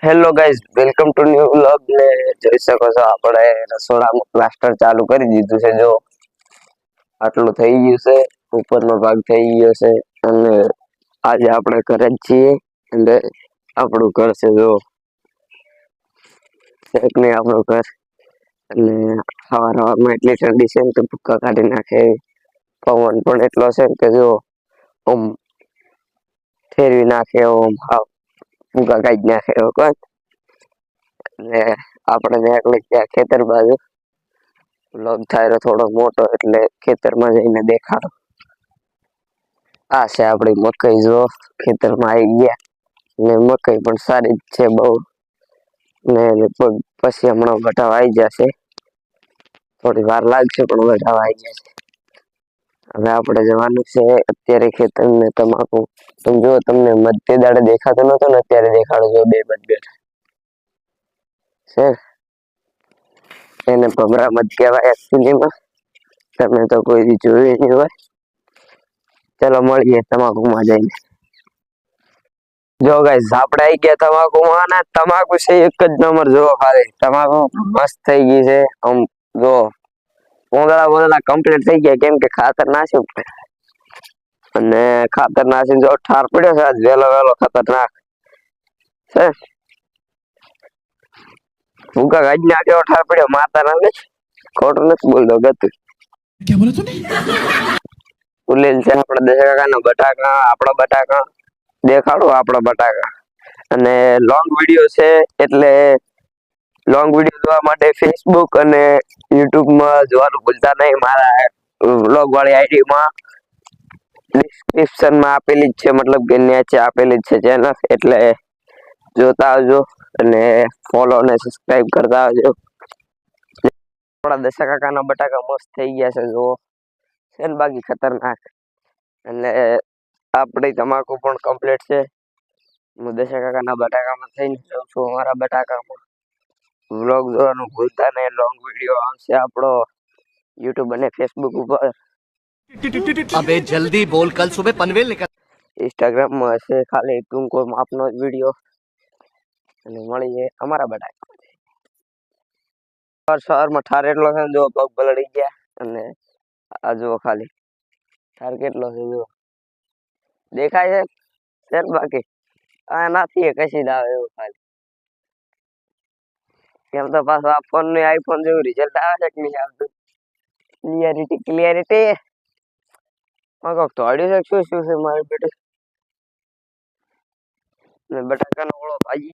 Hello guys, welcome to new vlog. ને જોઈ શકો છો આપણે રસોડામાં પ્લાસ્ટર ચાલુ કરી દીધું છે. જો આટલું થઈ ગયું છે, ઉપરનો ભાગ થઈ ગયો છે. અને આજે આપણે ઘરે જ છીએ. એટલે આપણું ઘર છે, જો એક નહીં આપણું ઘર. અને હવામાં એટલી ઠંડી છે ને કે ભૂક્કા કાઢી નાખે. પવન પણ એટલો છે કે જો આમ ફેરવી નાખે, આમ ભૂક્કા કાઢી નાખે એવો કોણ. ને આપણે નીકળી ગયા ખેતર બાજુ. વ્લોગ થાય થોડો મોટો એટલે ખેતરમાં જઈને દેખાડો. આ છે આપણી મકઈ. જો ખેતરમાં આવી ગયા ને મકઈ પણ સારી જ છે બહુ. ને લગભગ પછી હમણાં બટાવા આવી જશે. થોડી વાર લાગશે પણ બટાવા આવી જશે. હવે આપણે જવાનું છે અત્યારે ખેતર ને તમાકુ. તમે જો તમને મધ્ય દાડે દેખાતો નતો ને, અત્યારે દેખાડો. જો બે મત બેઠા છે. એને ભમરા મત કહેવાય એકચ્યુઅલીમાં. તમે તો કોઈ જોયું નહીં હોય. ચલો મળીએ તમાકુમાં જઈને. જો ગાઈસ, આપણે આવી ગયા તમાકુમાં. ને તમાકુ છે એક જ નંબર. જો ખાલી તમાકુ મસ્ત થઈ ગઈ છે. આમ જો પોંદડા કમ્પ્લીટ થઈ ગયા, કેમ કે ખાતર નાખ્યું. અને ખાતર નાખીને જો ઠાર પડ્યો છે આજ વેલો ખતરનાક છે. ભૂકા ગાડી નાખ્યો, ઠાર પડ્યો. માતા ના ખોટું નથી બોલતો. ગતું क्या बोला तूने? ઉલેલ છે આપણા દસ કાકાનો બટાકા. આપણા બટાકા દેખાડો, આપણા બટાકા. અને લોંગ વિડીયો છે એટલે લોંગ વિડીયો જોવા માટે ફેસબુક અને યુટ્યુબમાં જોવાનું ભૂલતા નહીં. મારા વ્લોગ વાળી આઈડીમાં ડિસ્ક્રિપ્શનમાં આપેલી જ છે, મતલબ કે નીચે આપેલી જ છે ચેનલ. એટલે જોતા આવજો અને ફોલો અને સબસ્ક્રાઇબ કરતા આવજો. આપણા દશા કાકાના બટાકા મસ્ત થઈ ગયા છે. જો છે ને બાકી ખતરનાક. એટલે આપણી તમાકુ પણ કમ્પ્લીટ છે. હું દશા કાકાના બટાકામાં થઈને જાઉં છું. અમારા બટાકામાં વ્લોગ જોવાનું ભૂલતા નહીં. લોંગ વિડીયો આવશે આપણો યુટ્યુબ અને ફેસબુક ઉપર. अबे जल्दी बोल, कल सुबह पनवेल निकल। ઇન્સ્ટાગ્રામમાં હશે ખાલી ટૂંકો માપનો જ વિડીયો. અને મળીએ અમારા બટાકા. શહેરમાં ઠાર એટલો છે ને, જો પગ પલળી ગયા. અને આ જુઓ ખાલી ઠાર કેટલો છે. જો દેખાય છે બાકી આ નથી કશી જ આવે એવું ખાલી. એમ તો પાછું આ ફોન ને આઈફોન જેવું રિઝલ્ટ આવે છે કે નહીં આવતું. ક્લિયરિટી કોક તોડ્યું છે. શું છે મારી બેટી. બટાકાનો ઓળો ભાજી